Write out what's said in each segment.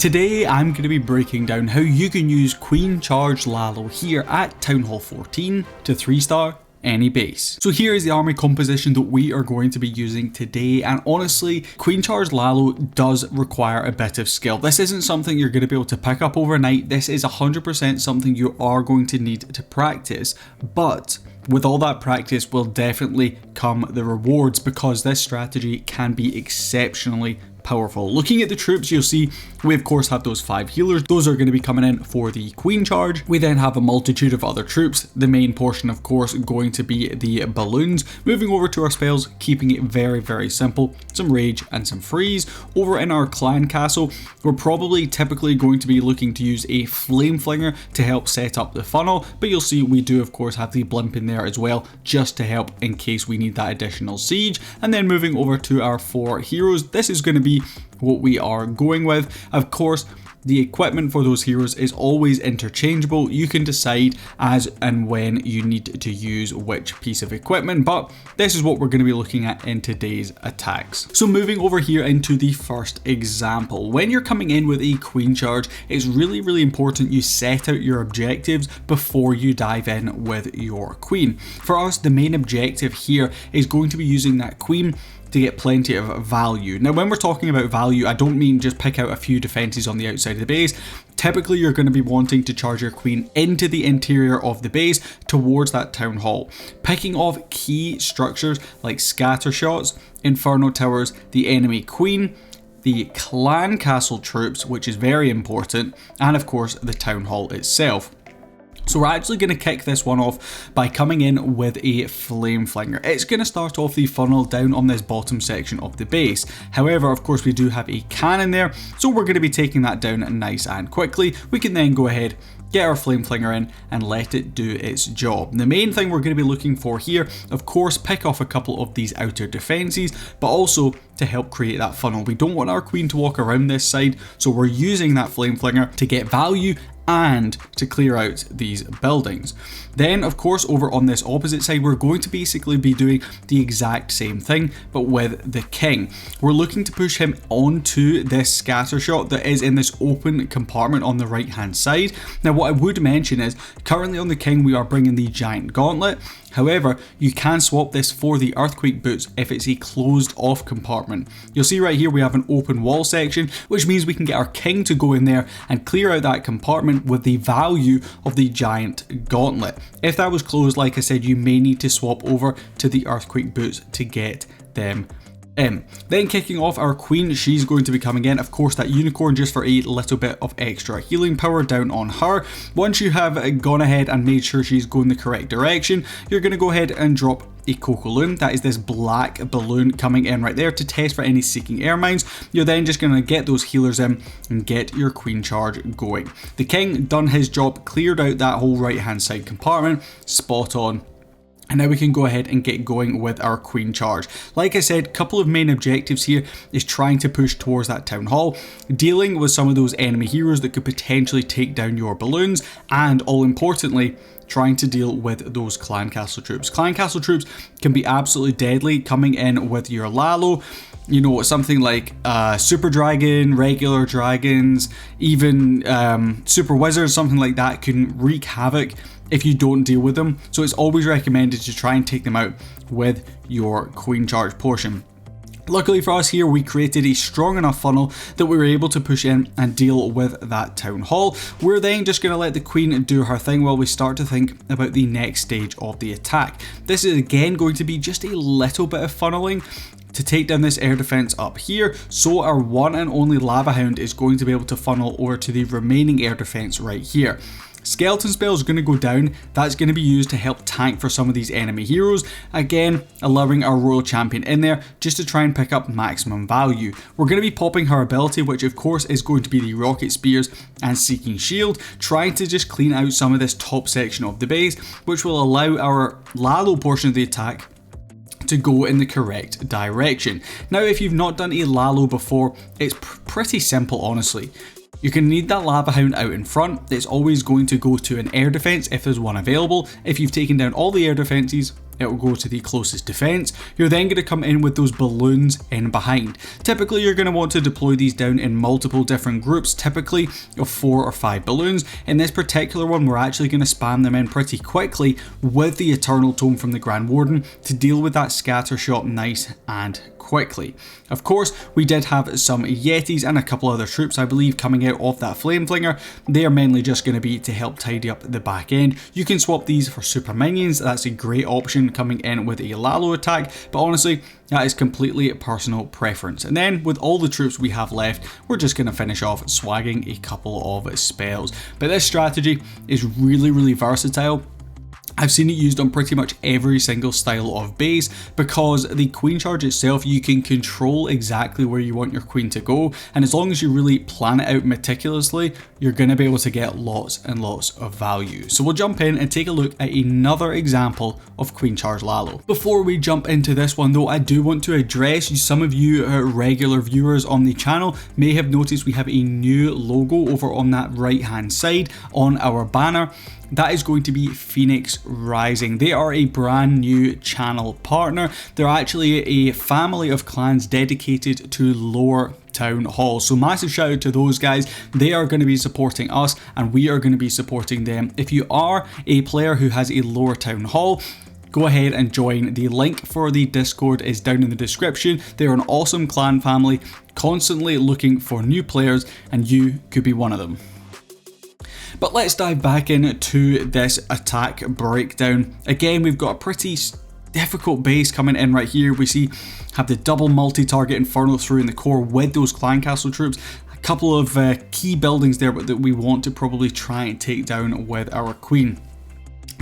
Today I'm going to be breaking down how you can use Queen Charge LaLo here at Townhall 14 to 3-star any base. So here is the army composition that we are going to be using today, and honestly, Queen Charge LaLo does require a bit of skill. This isn't something you're going to be able to pick up overnight. This is 100% something you are going to need to practice, but with all that practice will definitely come the rewards, because this strategy can be exceptionally powerful. Looking at the troops, you'll see we of course have those 5 healers. Those are going to be coming in for the Queen Charge. We then have a multitude of other troops. The main portion of course going to be the balloons. Moving over to our spells, keeping it very simple. Some rage and some freeze. Over in our clan castle, we're probably typically going to be looking to use a flame flinger to help set up the funnel, but you'll see we do of course have the blimp in there as well, just to help in case we need that additional siege. And then moving over to our 4 heroes, this is going to be what we are going with. Of course, the equipment for those heroes is always interchangeable. You can decide as and when you need to use which piece of equipment, but this is what we're going to be looking at in today's attacks. So moving over here into the first example, when you're coming in with a Queen Charge, it's really important you set out your objectives before you dive in with your Queen. For us, the main objective here is going to be using that Queen to get plenty of value. Now, when we're talking about value, I don't mean just pick out a few defenses on the outside of the base. Typically, you're going to be wanting to charge your Queen into the interior of the base towards that town hall, picking off key structures like scatter shots, inferno towers, the enemy Queen, the clan castle troops, which is very important, and of course the town hall itself. So we're actually going to kick this one off by coming in with a flame flinger. It's going to start off the funnel down on this bottom section of the base. However, of course, we do have a cannon there, so we're going to be taking that down nice and quickly. We can then go ahead, get our flame flinger in and let it do its job. The main thing we're going to be looking for here, of course, pick off a couple of these outer defenses, but also to help create that funnel. We don't want our Queen to walk around this side, so we're using that flame flinger to get value and to clear out these buildings. Then of course over on this opposite side, we're going to basically be doing the exact same thing but with the king. We're looking to push him onto this scatter shot that is in this open compartment on the right hand side. Now what I would mention is currently on the king we are bringing the giant gauntlet. However, you can swap this for the earthquake boots if it's a closed off compartment. You'll see right here we have an open wall section, which means we can get our king to go in there and clear out that compartment with the value of the giant gauntlet. If that was closed, like I said, you may need to swap over to the earthquake boots to get them in. Then kicking off our Queen, she's going to be coming in, of course, that unicorn just for a little bit of extra healing power down on her. Once you have gone ahead and made sure she's going the correct direction, you're going to go ahead and drop a Cocoloon. That is this black balloon coming in right there to test for any seeking air mines. You're then just going to get those healers in and get your Queen Charge going. The king done his job, cleared out that whole right hand side compartment, spot on. And now we can go ahead and get going with our Queen Charge. Like I said, a couple of main objectives here is trying to push towards that town hall, dealing with some of those enemy heroes that could potentially take down your balloons, and all importantly, trying to deal with those clan castle troops. Clan castle troops can be absolutely deadly coming in with your LaLo. You know, something like super dragon, regular dragons, even super wizards, something like that can wreak havoc if you don't deal with them. So it's always recommended to try and take them out with your Queen Charge portion. Luckily for us here, we created a strong enough funnel that we were able to push in and deal with that town hall. We're then just going to let the Queen do her thing while we start to think about the next stage of the attack. This is again going to be just a little bit of funneling to take down this air defense up here, so our one and only Lava Hound is going to be able to funnel over to the remaining air defense right here. Skeleton spell is going to go down. That's going to be used to help tank for some of these enemy heroes, again allowing our royal champion in there just to try and pick up maximum value. We're going to be popping her ability, which of course is going to be the rocket spears and seeking shield, trying to just clean out some of this top section of the base, which will allow our LaLo portion of the attack to go in the correct direction. Now, if you've not done a LaLo before, it's pretty simple, honestly. You're going to need that Lava Hound out in front. It's always going to go to an air defense if there's one available. If you've taken down all the air defenses, it will go to the closest defense. You're then going to come in with those balloons in behind. Typically, you're going to want to deploy these down in multiple different groups, typically of 4 or 5 balloons. In this particular one, we're actually going to spam them in pretty quickly with the Eternal Tome from the Grand Warden to deal with that scatter shot nice and quickly. Of course, we did have some Yetis and a couple other troops, I believe, coming out of that Flame Flinger. They are mainly just going to be to help tidy up the back end. You can swap these for super minions. That's a great option coming in with a LaLo attack, but honestly, that is completely personal preference. And then with all the troops we have left, we're just going to finish off swagging a couple of spells. But this strategy is really versatile. I've seen it used on pretty much every single style of base because the queen charge itself, you can control exactly where you want your queen to go, and as long as you really plan it out meticulously, you're going to be able to get lots and lots of value. So we'll jump in and take a look at another example of queen charge LaLo. Before we jump into this one though, I do want to address some of you regular viewers on the channel may have noticed we have a new logo over on that right hand side on our banner. That is going to be Phoenix Rising. They are a brand new channel partner. They're actually a family of clans dedicated to Lower Townhall. So massive shout out to those guys. They are going to be supporting us and we are going to be supporting them. If you are a player who has a Lower Townhall, go ahead and join. The link for the Discord is down in the description. They're an awesome clan family, constantly looking for new players, and you could be one of them. But let's dive back into this attack breakdown. Again, we've got a pretty difficult base coming in right here. We have the double multi-target Inferno through in the core with those clan castle troops. A couple of key buildings there that we want to probably try and take down with our queen.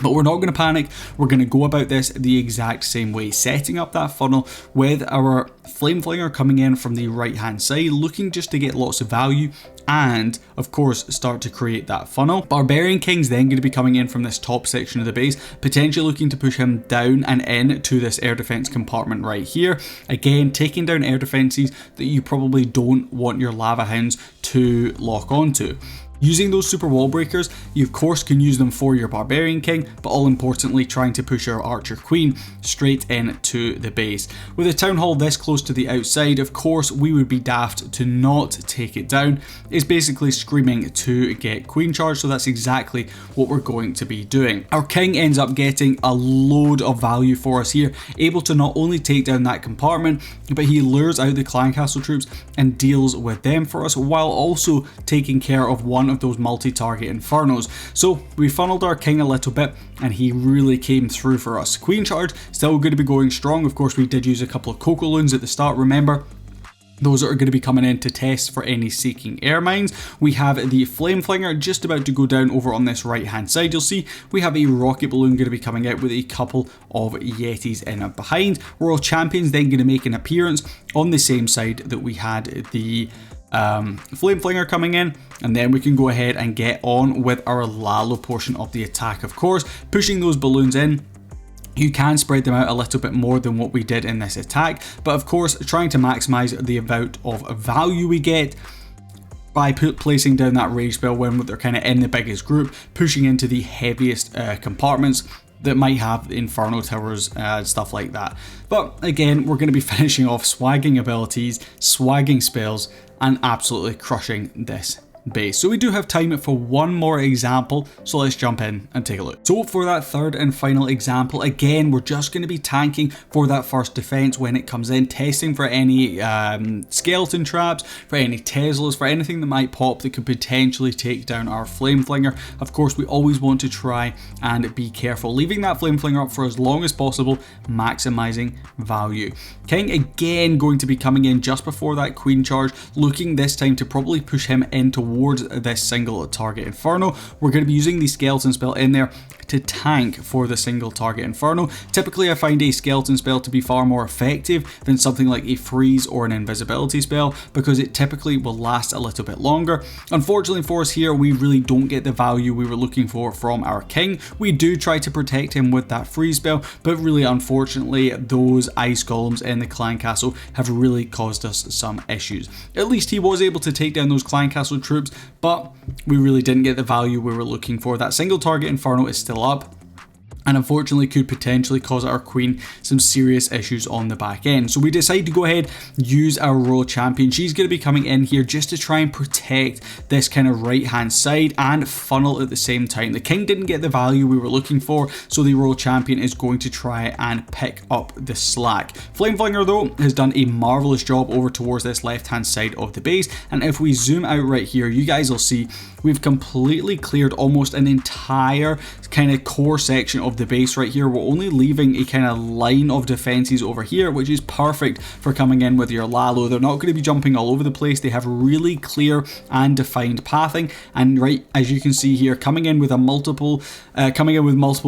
But we're not going to panic. We're going to go about this the exact same way, setting up that funnel with our Flame Flinger coming in from the right hand side, looking just to get lots of value and of course start to create that funnel. Barbarian King's then going to be coming in from this top section of the base, potentially looking to push him down and in to this air defense compartment right here. Again, taking down air defenses that you probably don't want your lava hounds to lock onto. Using those super wall breakers, you of course can use them for your Barbarian King, but all importantly trying to push your Archer Queen straight into the base. With a Town Hall this close to the outside, of course we would be daft to not take it down. It's basically screaming to get Queen charge, so that's exactly what we're going to be doing. Our King ends up getting a load of value for us here, able to not only take down that compartment, but he lures out the clan castle troops and deals with them for us, while also taking care of one of those multi-target Infernos. So we funneled our King a little bit and he really came through for us. Queen charge still going to be going strong. Of course, we did use a couple of Coco Loons at the start, remember. Those are going to be coming in to test for any Seeking Air Mines. We have the Flame Flinger just about to go down over on this right hand side. You'll see we have a Rocket Balloon going to be coming out with a couple of Yetis in behind. Royal Champions then going to make an appearance on the same side that we had the Flame Flinger coming in, and then we can go ahead and get on with our LaLo portion of the attack. Of course, pushing those balloons in, you can spread them out a little bit more than what we did in this attack, but of course trying to maximize the amount of value we get by placing down that rage spell when they're kind of in the biggest group, pushing into the heaviest compartments that might have Inferno Towers and stuff like that. But again, we're going to be finishing off swagging abilities, swagging spells, and absolutely crushing this base. So we do have time for one more example, so let's jump in and take a look. So for that third and final example, again, we're just going to be tanking for that first defense when it comes in, testing for any skeleton traps, for any Teslas, for anything that might pop that could potentially take down our Flame Flinger. Of course, we always want to try and be careful, leaving that Flame Flinger up for as long as possible, maximizing value. King again going to be coming in just before that Queen charge, looking this time to probably push him in towards this single target Inferno. We're going to be using the skeleton spell in there to tank for the single target Inferno. Typically I find a skeleton spell to be far more effective than something like a freeze or an invisibility spell because it typically will last a little bit longer. Unfortunately for us here, we really don't get the value we were looking for from our King. We do try to protect him with that freeze spell, but really unfortunately those ice golems in the clan castle have really caused us some issues. At least he was able to take down those clan castle troops, but we really didn't get the value we were looking for. That single target Inferno is still up. and unfortunately could potentially cause our queen some serious issues on the back end. So we decide to go ahead, use our royal champion. She's going to be coming in here just to try and protect this kind of right hand side and funnel at the same time. The king didn't get the value we were looking for, so the royal champion is going to try and pick up the slack. Flameflinger though has done a marvelous job over towards this left hand side of the base, and if we zoom out right here, you guys will see we've completely cleared almost an entire kind of core section of the base right here. We're only leaving a kind of line of defenses over here, which is perfect for coming in with your LaLo. They're not going to be jumping all over the place. They have really clear and defined pathing, and right as you can see here, coming in with multiple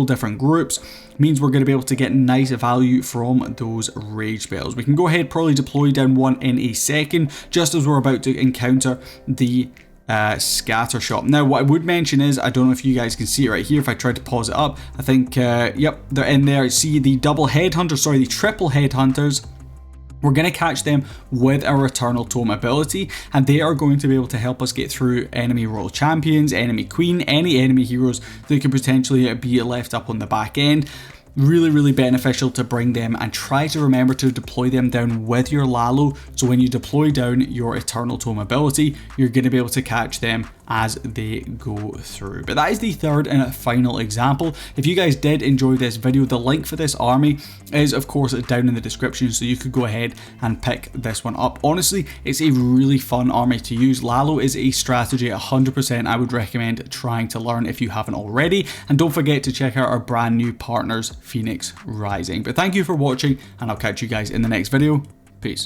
different groups means we're going to be able to get nice value from those rage spells. We can go ahead, probably deploy down one in a second, just as we're about to encounter the scatter shot. Now what I would mention is, I don't know if you guys can see it right here, if I try to pause it up, I think yep, they're in there. See the double headhunters, sorry, the triple headhunters. We're going to catch them with our Eternal Tome ability, and they are going to be able to help us get through enemy royal champions, enemy queen, any enemy heroes that could potentially be left up on the back end. Really beneficial to bring them, and try to remember to deploy them down with your LaLo, so when you deploy down your Eternal Tome ability, you're going to be able to catch them as they go through. But that is the third and final example. If you guys did enjoy this video, the link for this army is of course down in the description, so you could go ahead and pick this one up. Honestly, it's a really fun army to use. LaLo is a strategy 100% I would recommend trying to learn if you haven't already, and don't forget to check out our brand new partners, Phoenix Rising. But thank you for watching, and I'll catch you guys in the next video. Peace.